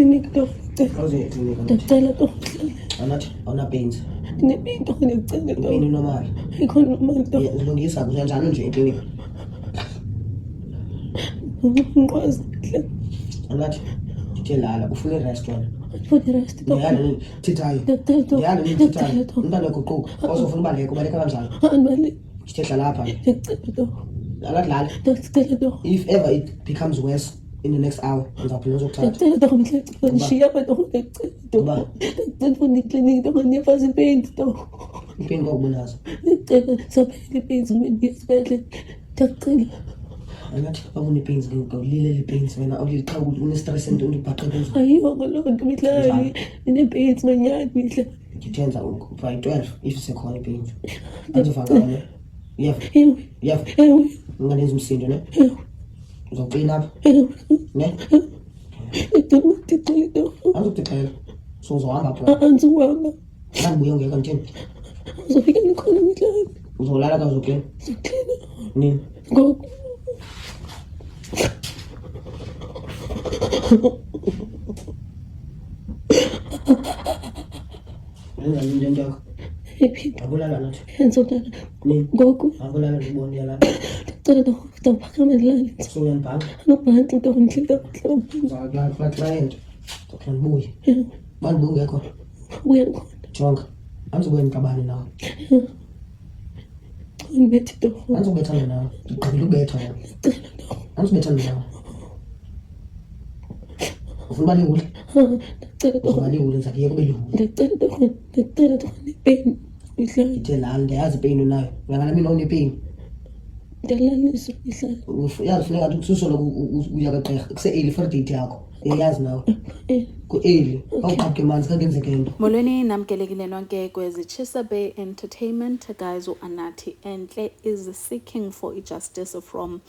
clinic to. How's it clinic? Ndicela to. Awuna pains. Ndine-pain to ndicela to. Pain normal. Ayikho normal to. Zilungisa kunjani nje eclinic? Ngiqwazile. Angathi ndithe lala ufuna i-restaurant. For the rest to. Ndiyala thithayo. Ndiyala thithayo. Umntana uguquka. Awuzofuna ubaleka kanjani? Andibali. Ndithe hlala apha. Ndicela to. Angathi lala. Ndicela to. If ever it becomes worse in the next hour, ngizawuphila uzokuthatha. Ndicela to mhlawumbe ndishiya apha to. Ndicela to. Ndicela for the-clinic to ngandiyafazi i-pains to. Ipain kwakubonazo. Ndicela sophela i-pains ndiye esibhedlele. Ndiyacela. Angathi babona i-pains ngawulilela i-pains wena awulixa une-stress and undibhaqe phezulu. Ayikho loo nto mihlali. Ndine-pains manyani mihla. Ndithenza by 12 if sekhona i-pains. Andiva ngane. Yeva. Ewe. Unganenza umsindo ne? Ewe. Uzawuqina apha Ewe. ne? Ndicela to. Andizokuxela. So uzohamba apho. Andizuhamba. Andibuye ungeka ndithini? Uzofika ndikhona mihlali. Uzolala ka uzoklina? Ndizoklina. Nini? Ngoku. Wenza into yakho. Ephinda. Akulala nathi. Enzotata. Nini? Ngoku. Akulala ndibona uyalala. Ndicela to. Ndawuphakama ndilale. So uyanibhanga? Anobhanti to ndithetha kabuhlungu. Uzawukulala kulaa client. Ndizawuhlala ndibuye. Ewe. Bantu bungekho. Ubuya ndikhona. Jonga. Andizobuya ndiqabane nawe. Ndibethi to. Andizobethana nawe. Ndigqibile ukubetha wena. Ndicela to. Andizobethana nawe. Ufuna uba lihule? Ndicela to. Uzoba lihule ndizakuyeka ube lihule. Ndicela to. Ndine-pain. Mihlali. Ndithe lala ndiyazi ipain unayo. Uyangana mina unepain. Ndiyalaliswa mihlali. Yazi funeka ngathi ususoloko uya kagqirha kuse-early for date yakho. Uyayazi nawe. Eh. Ku-early. Awuqaphuke manzi kangenzeke nto. Molweni namkelekile nonke kwezi Chisa Bay Entertainment. Guys, uAnathi Enhle is seeking for justice from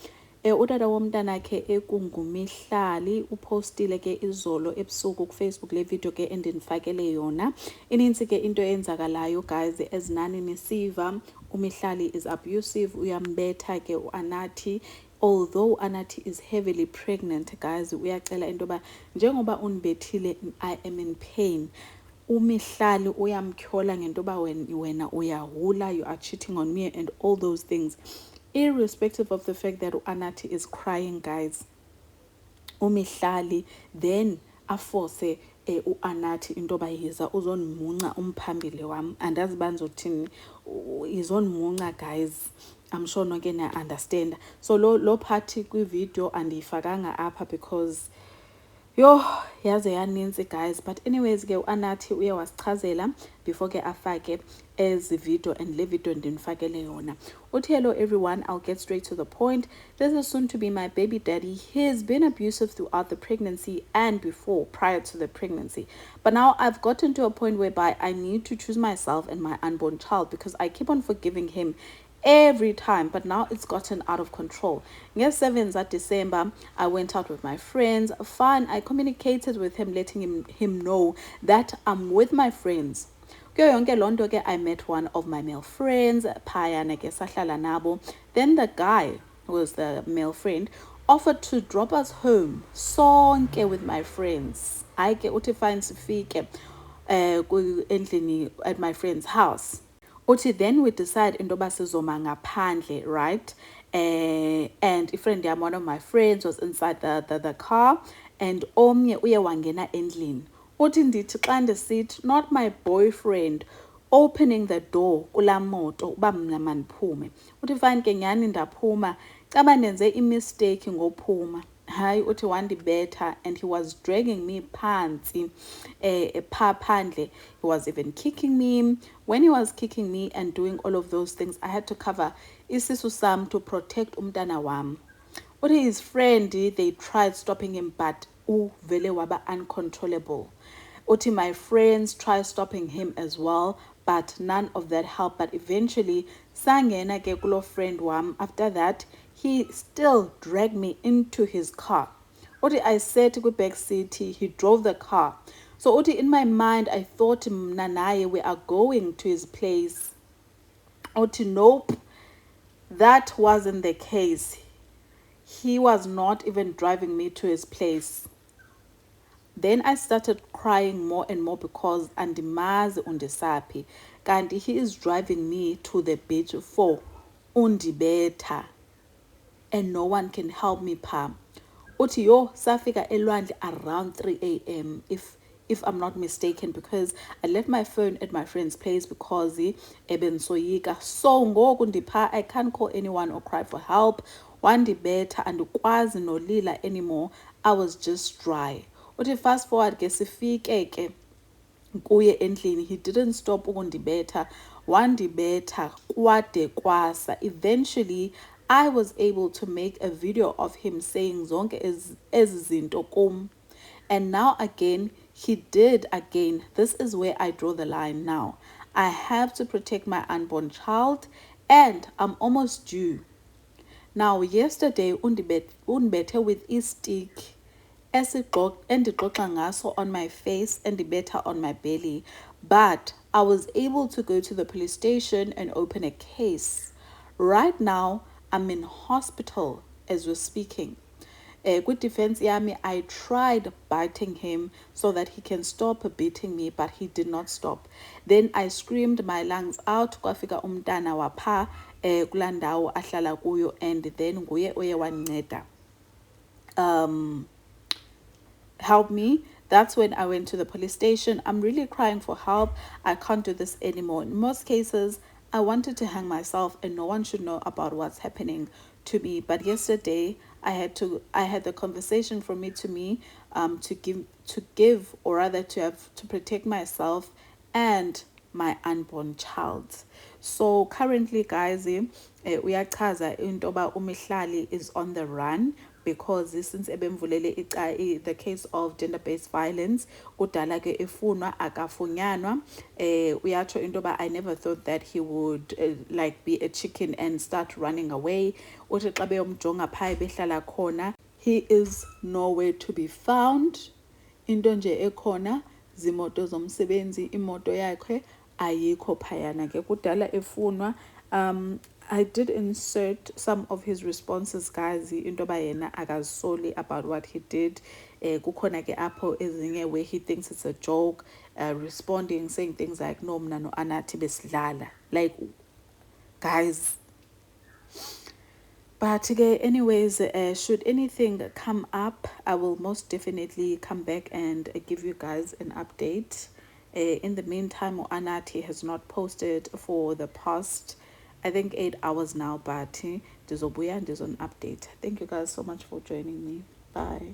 utata womntanakhe ekungumihlali. Upostile ke izolo ebusuku kuFacebook le video ke endinifakele yona. Inintsi ke into eyenzakalayo guys, ezinani nisiva umihlali is abusive, uyambetha ke uAnathi. Although Anathi is heavily pregnant, guys, uyacela into ba njengoba unibethile, I am in pain. Umihlali uyamkhola ngento ba wena uyahula, you are cheating on me and all those things. Irrespective of the fact that Anathi is crying, guys, umihlali then aforce uAnathi into ba yiza uzonimunca umphambili wami, andazi banzothini izonimunca guys. I'm sure no can understand. So lo party kwi video andiyifakanga apha because yaze yaninzi guys. But anyways ke uAnathi uye wasichazela before ke afake ezi video, and le video ndinifakele yona. Uthi, hello everyone, I'll get straight to the point. This is soon to be my baby daddy. He's been abusive throughout the pregnancy and prior to the pregnancy. But now I've gotten to a point whereby I need to choose myself and my unborn child because I keep on forgiving him every time, but now it's gotten out of control. Near 7th of December, I went out with my friends. Fine, I communicated with him, letting him know that I'm with my friends. I met one of my male friends. Then the guy, who was the male friend, offered to drop us home sonke with my friends. I get utifine sifike at my friend's house. Uthi then we decide into ba sizoma ngaphandle, right? And a friend yam, one of my friends, was inside the car, and omnye uye wangena endlini. Uthi ndithi xa ndisithi not my boyfriend opening the door kula moto uba mna mandiphume. Uthi fine ke nyani ndaphuma, caba ndenze imistake ngophuma. Hayi, uthi wandibetha and he was dragging me phansi phandle. He was even kicking me. When he was kicking me and doing all of those things, I had to cover isisu sam to protect umntana wam. Uthi his friend, they tried stopping him, but vele waba uncontrollable. Uthi my friends tried stopping him as well, but none of that helped. But eventually sangena ke kulo friend wam. After that, he still dragged me into his car. Uthi I sat with back seat, he drove the car. So uthi in my mind I thought Nanaye, we are going to his place. Uthi nope, that wasn't the case. He was not even driving me to his place. Then I started crying more and more because andimazi undisaphi. Kanti he is driving me to the beach for undibetha and no one can help me pha. Uthi yo safika elwandle around 3 a.m. if I'm not mistaken, because I left my phone at my friend's place because ebensoyika. So ngoku ndipha, I can't call anyone or cry for help. Wandibetha andikwazi nolila anymore. I was just dry. Uthi fast forward ke sifike ke kuye endlini, he didn't stop ukundibetha, wandibetha kwade kwasa. Eventually I was able to make a video of him saying zonke ezi zinto kum. And now again, he did again. This is where I draw the line now. I have to protect my unborn child and I'm almost due. Now yesterday undibethe with stick endixoxa ngaso on my face and better on my belly, but I was able to go to the police station and open a case. Right now I'm in hospital as we're speaking. Good defense yami, I tried biting him so that he can stop beating me, but he did not stop. Then I screamed my lungs out. Kwafika umntana wapha kulandawo ahlala kuyo, and then nguye oye wanceda help me. That's when I went to the police station. I'm really crying for help. I can't do this anymore. In most cases, I wanted to hang myself and no one should know about what's happening to me. But yesterday I had the conversation from me to me to give or rather to protect myself and my unborn child. So currently guys, uyachaza into yoba uMihlali is on the run because since ebemvulele the case of gender-based violence kudala ke efunwa akafunyanwa. Uyatsho into yoba I never thought that he would like be a chicken and start running away. Uthi xa beyomjonga phaa behlala khona, he is nowhere to be found. Into nje ekhona zimoto zomsebenzi, imoto yakhe ayikho phayana ke kudala efunwa. I did insert some of his responses guys, into yoba yena akazisoli about what he did. Kukhona ke apho ezinye where he thinks it's a joke, responding saying things like no mna no Anathi besidlala, like guys. But anyways, should anything come up, I will most definitely come back and give you guys an update. In the meantime, Anathi has not posted for the past, I think 8 hours now, but there's an update. Thank you guys so much for joining me. Bye.